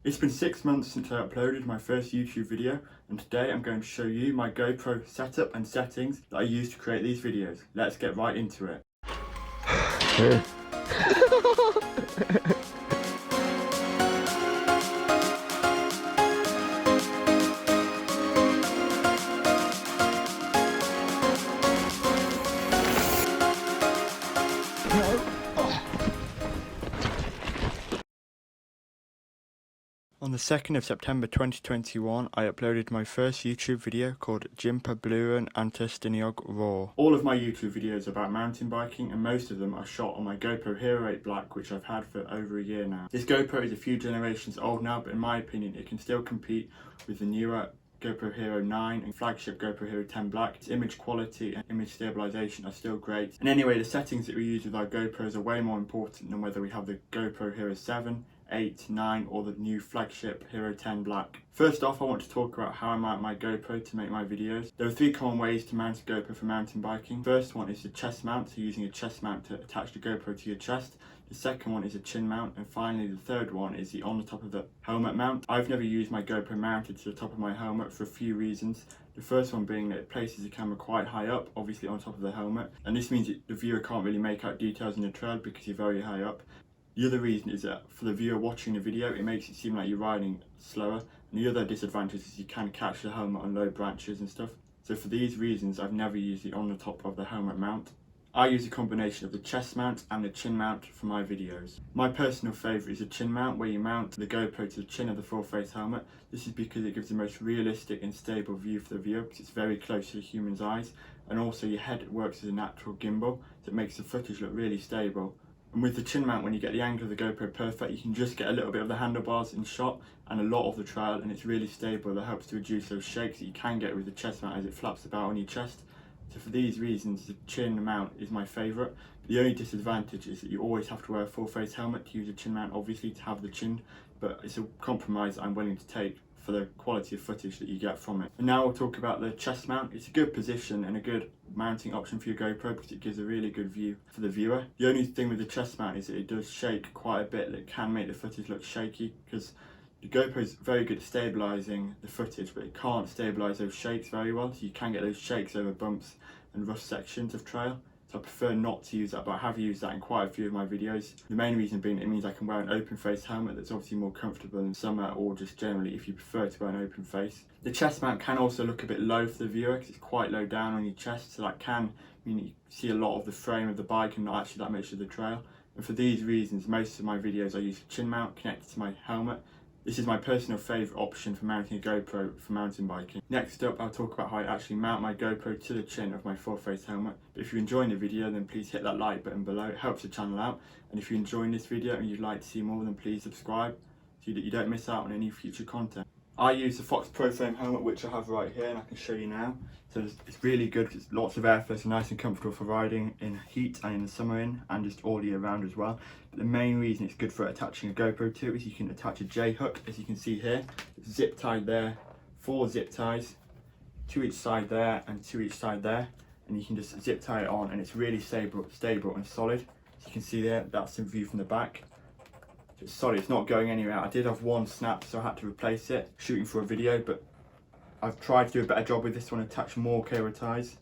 It's been 6 months since I uploaded my first YouTube video, and today I'm going to show you my GoPro setup and settings that I use to create these videos. Let's get right into it. On the 2nd of September 2021, I uploaded my first YouTube video called Jimpa Bluren Antestiniog Raw. All of my YouTube videos are about mountain biking, and most of them are shot on my GoPro Hero 8 Black, which I've had for over a year now. This GoPro is a few generations old now, but in my opinion it can still compete with the newer GoPro Hero 9 and flagship GoPro Hero 10 Black. Its image quality and image stabilization are still great. And anyway, the settings that we use with our GoPros are way more important than whether we have the GoPro Hero 7, 8, 9 or the new flagship Hero 10 Black. First off, I want to talk about how I mount my GoPro to make my videos. There are 3 common ways to mount a GoPro for mountain biking. First one is the chest mount, so using a chest mount to attach the GoPro to your chest. The second one is a chin mount, and finally the third one is the on the top of the helmet mount. I've never used my GoPro mounted to the top of my helmet for a few reasons. The first one being that it places the camera quite high up, obviously on top of the helmet, and this means the viewer can't really make out details in the trail because you're very high up. The other reason is that for the viewer watching the video, it makes it seem like you're riding slower, and the other disadvantage is you can catch the helmet on low branches and stuff. So for these reasons, I've never used the on the top of the helmet mount. I use a combination of the chest mount and the chin mount for my videos. My personal favourite is the chin mount, where you mount the GoPro to the chin of the full face helmet. This is because it gives the most realistic and stable view for the viewer, because it's very close to the human's eyes, and also your head works as a natural gimbal, so it makes the footage look really stable. And with the chin mount, when you get the angle of the GoPro perfect, you can just get a little bit of the handlebars in shot and a lot of the trail, and it's really stable. That helps to reduce those shakes that you can get with the chest mount as it flaps about on your chest. So for these reasons, the chin mount is my favourite. The only disadvantage is that you always have to wear a full face helmet to use a chin mount, obviously, to have the chin, but it's a compromise I'm willing to take for the quality of footage that you get from it. And now we'll talk about the chest mount. It's a good position and a good mounting option for your GoPro because it gives a really good view for the viewer. The only thing with the chest mount is that it does shake quite a bit. That can make the footage look shaky because the GoPro is very good at stabilising the footage, but it can't stabilise those shakes very well, so you can get those shakes over bumps and rough sections of trail. So I prefer not to use that, but I have used that in quite a few of my videos. The main reason being it means I can wear an open face helmet that's obviously more comfortable in summer, or just generally if you prefer to wear an open face. The chest mount can also look a bit low for the viewer because it's quite low down on your chest, so that can mean that you see a lot of the frame of the bike and not actually that much of the trail. And for these reasons, most of my videos I use a chin mount connected to my helmet. This is my personal favourite option for mounting a GoPro for mountain biking. Next up, I'll talk about how I actually mount my GoPro to the chin of my full face helmet. But if you're enjoying the video, then please hit that like button below. It helps the channel out. And if you're enjoying this video and you'd like to see more, then please subscribe so that you don't miss out on any future content. I use the Fox Pro Frame helmet, which I have right here, and I can show you now. So it's really good because it's lots of airflow, so nice and comfortable for riding in heat and in the summer and just all year round as well. But the main reason it's good for attaching a GoPro to is you can attach a J-hook, as you can see here. It's zip tied there, 4 zip ties, 2 each side there and 2 each side there, and you can just zip tie it on, and it's really stable and solid. As you can see there, that's the view from the back. It's solid, it's not going anywhere. I did have one snap, so I had to replace it shooting for a video, but I've tried to do a better job with this one, attach more cable ties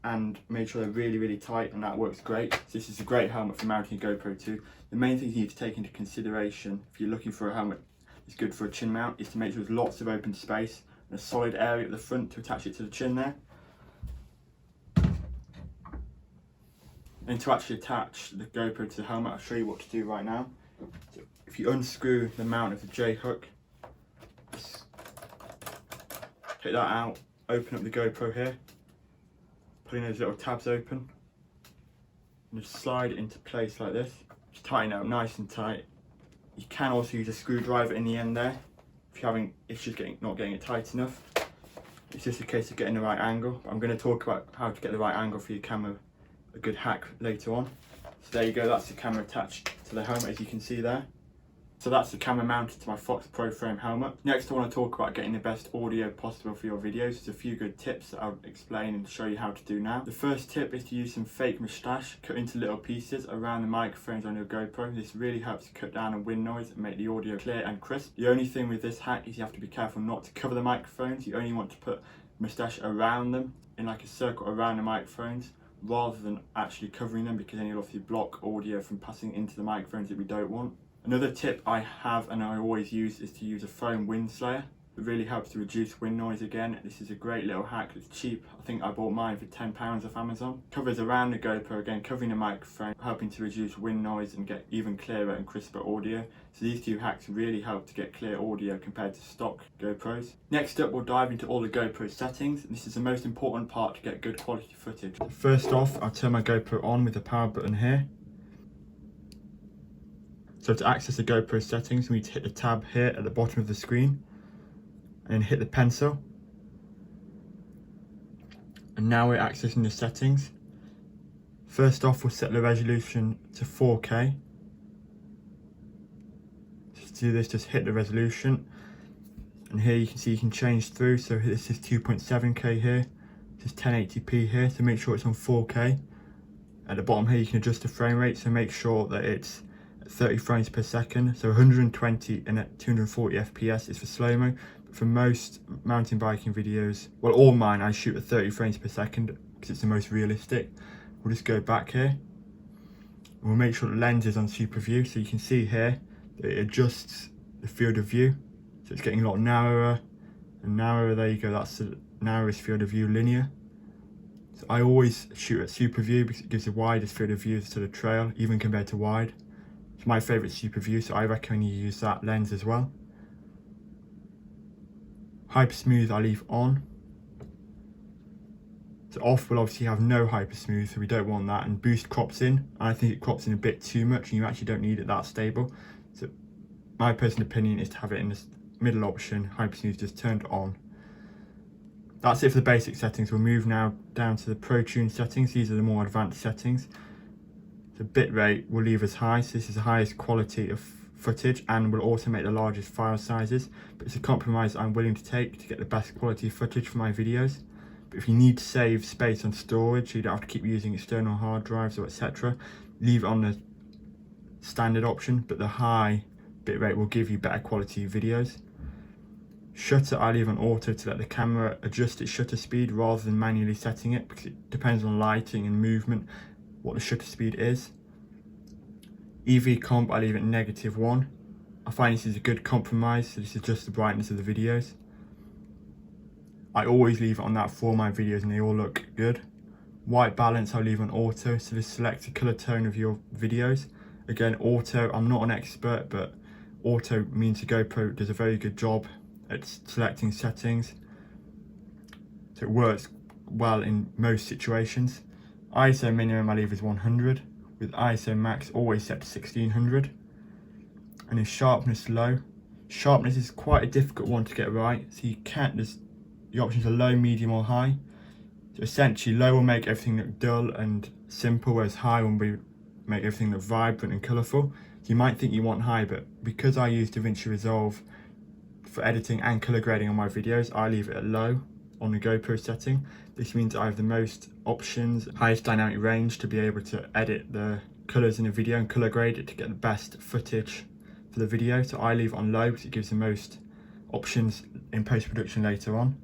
and made sure they're really tight, and that works great. So this is a great helmet for mounting a GoPro too. The main thing you need to take into consideration if you're looking for a helmet that's good for a chin mount is to make sure there's lots of open space and a solid area at the front to attach it to the chin there. And to actually attach the GoPro to the helmet, I'll show you what to do right now. So if you unscrew the mount of the J-hook, take that out, open up the GoPro here, putting those little tabs open, and just slide it into place like this. Just tighten it up nice and tight. You can also use a screwdriver in the end there if you're having issues not getting it tight enough. It's just a case of getting the right angle. I'm going to talk about how to get the right angle for your camera, a good hack later on. So there you go, that's the camera attached to the helmet, as you can see there. So that's the camera mounted to my Fox Pro frame helmet. Next I want to talk about getting the best audio possible for your videos. There's a few good tips that I'll explain and show you how to do now. The first tip is to use some fake moustache cut into little pieces around the microphones on your GoPro. This really helps to cut down on wind noise and make the audio clear and crisp. The only thing with this hack is you have to be careful not to cover the microphones. You only want to put moustache around them in like a circle around the microphones rather than actually covering them, because then you'll obviously block audio from passing into the microphones that we don't want. Another tip I have and I always use is to use a foam wind slayer. It really helps to reduce wind noise again. This is a great little hack that's cheap. I think I bought mine for £10 off Amazon. Covers around the GoPro again, covering the microphone, helping to reduce wind noise and get even clearer and crisper audio. So these two hacks really help to get clear audio compared to stock GoPros. Next up, we'll dive into all the GoPro settings. This is the most important part to get good quality footage. First off, I'll turn my GoPro on with the power button here. So to access the GoPro settings, we need to hit the tab here at the bottom of the screen and then hit the pencil. And now we're accessing the settings. First off, we'll set the resolution to 4K. To do this, just hit the resolution. And here you can see you can change through. So this is 2.7K here. This is 1080p here. So make sure it's on 4K. At the bottom here, you can adjust the frame rate. So make sure that it's 30 frames per second, so 120 and at 240 FPS is for slow-mo. But for most mountain biking videos, well, all mine, I shoot at 30 frames per second because it's the most realistic. We'll just go back here. We'll make sure the lens is on super view, so you can see here that it adjusts the field of view. So it's getting a lot narrower and narrower. There you go, that's the narrowest field of view linear. So I always shoot at super view because it gives the widest field of view to the trail, even compared to wide. It's my favourite super view, so I recommend you use that lens as well. Hyper smooth I leave on. So off will obviously have no hyper smooth, so we don't want that. And boost crops in. I think it crops in a bit too much and you actually don't need it that stable. So my personal opinion is to have it in this middle option, hyper smooth just turned on. That's it for the basic settings. We'll move now down to the Pro Tune settings. These are the more advanced settings. The bitrate will leave as high, so this is the highest quality of footage and will also make the largest file sizes, but it's a compromise I'm willing to take to get the best quality footage for my videos. But if you need to save space on storage, so you don't have to keep using external hard drives or etc., leave it on the standard option, but the high bitrate will give you better quality videos. Shutter I leave on auto to let the camera adjust its shutter speed rather than manually setting it, because it depends on lighting and movement what the shutter speed is. EV comp I leave at -1. I find this is a good compromise, so this is just the brightness of the videos. I always leave it on that for my videos and they all look good. White balance I leave on auto, so this selects the colour tone of your videos. Again, auto, I'm not an expert, but auto means the GoPro does a very good job at selecting settings. So it works well in most situations. ISO minimum I leave is 100, with ISO max always set to 1600. And in sharpness low. Sharpness is quite a difficult one to get right, so you can't, the options are low, medium or high. So essentially low will make everything look dull and simple, whereas high will make everything look vibrant and colourful. So you might think you want high, but because I use DaVinci Resolve for editing and colour grading on my videos, I leave it at low on the GoPro setting. This means I have the most options, highest dynamic range to be able to edit the colours in a video and colour grade it to get the best footage for the video. So I leave it on low because it gives the most options in post-production later on.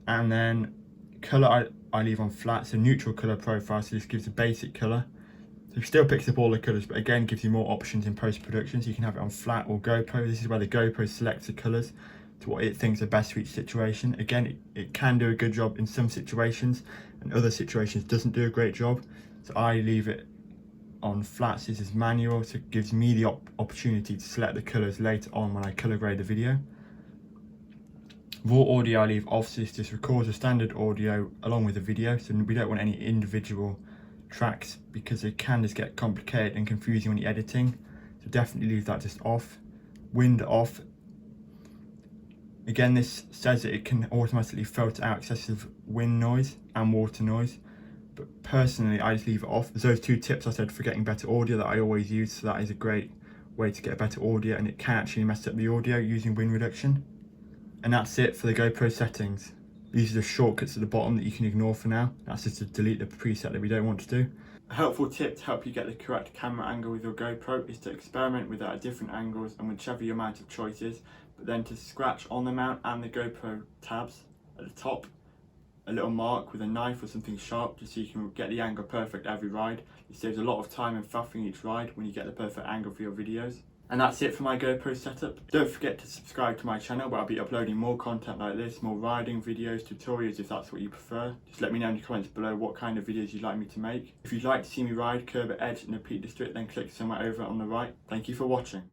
And then colour I leave on flat, so neutral colour profile, so this gives a basic colour. So it still picks up all the colours, but again gives you more options in post-production, so you can have it on flat or GoPro. This is where the GoPro selects the colours to what it thinks are best for each situation. Again, it can do a good job in some situations, and other situations doesn't do a great job. So I leave it on flat, so this is manual, so it gives me the opportunity to select the colours later on when I colour grade the video. Raw audio I leave off, so this just records the standard audio along with the video, so we don't want any individual tracks because they can just get complicated and confusing when you're editing. So definitely leave that just off. Wind off. Again, this says that it can automatically filter out excessive wind noise and water noise, but personally I just leave it off. There's those two tips I said for getting better audio that I always use, so that is a great way to get a better audio, and it can actually mess up the audio using wind reduction. And that's it for the GoPro settings. These are the shortcuts at the bottom that you can ignore for now. That's just to delete the preset that we don't want to do. A helpful tip to help you get the correct camera angle with your GoPro is to experiment with it at different angles and whichever your mount of choice is, but then to scratch on the mount and the GoPro tabs at the top a little mark with a knife or something sharp, just so you can get the angle perfect every ride. It saves a lot of time and faffing each ride when you get the perfect angle for your videos. And that's it for my GoPro setup. Don't forget to subscribe to my channel, where I'll be uploading more content like this, more riding videos, tutorials if that's what you prefer. Just let me know in the comments below what kind of videos you'd like me to make. If you'd like to see me ride, curb at edge in the Peak District, then click somewhere over on the right. Thank you for watching.